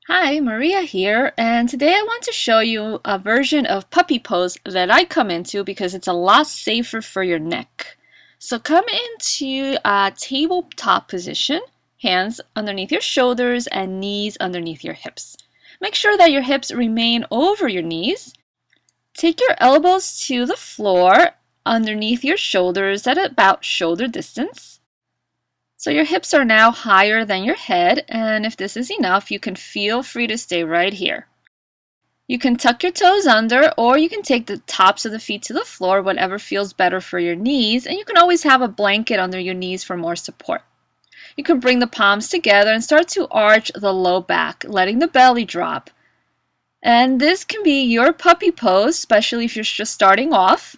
Hi, Maria here, and today I want to show you a version of puppy pose that I come into because it's a lot safer for your neck. So come into a tabletop position, hands underneath your shoulders and knees underneath your hips. Make sure that your hips remain over your knees. Take your elbows to the floor underneath your shoulders at about shoulder distance. So your hips are now higher than your head, and if this is enough, you can feel free to stay right here. You can tuck your toes under, or you can take the tops of the feet to the floor, whatever feels better for your knees, and you can always have a blanket under your knees for more support. You can bring the palms together and start to arch the low back, letting the belly drop. And this can be your puppy pose, especially if you're just starting off.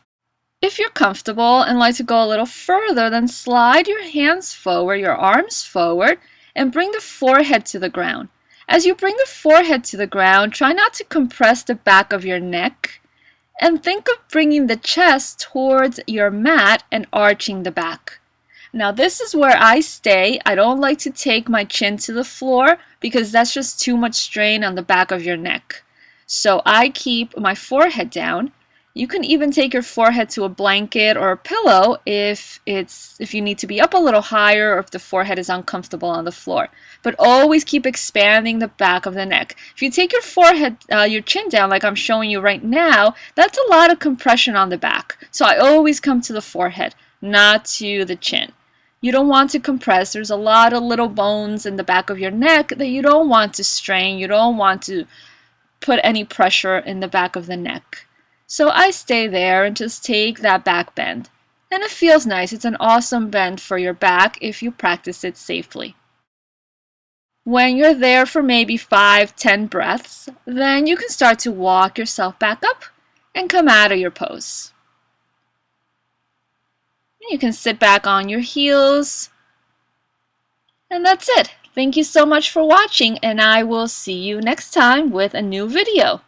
If you're comfortable and like to go a little further, then slide your hands forward, your arms forward, and bring the forehead to the ground. As you bring the forehead to the ground, try not to compress the back of your neck, and think of bringing the chest towards your mat and arching the back. Now this is where I stay. I don't like to take my chin to the floor because that's just too much strain on the back of your neck. So I keep my forehead down. You can even take your forehead to a blanket or a pillow if you need to be up a little higher or if the forehead is uncomfortable on the floor. But always keep expanding the back of the neck. If you take your chin down like I'm showing you right now, that's a lot of compression on the back. So I always come to the forehead, not to the chin. You don't want to compress. There's a lot of little bones in the back of your neck that you don't want to strain. You don't want to put any pressure in the back of the neck. So I stay there and just take that back bend. And it feels nice. It's an awesome bend for your back if you practice it safely. When you're there for maybe 5-10 breaths, then you can start to walk yourself back up and come out of your pose. You can sit back on your heels. And that's it. Thank you so much for watching, and I will see you next time with a new video.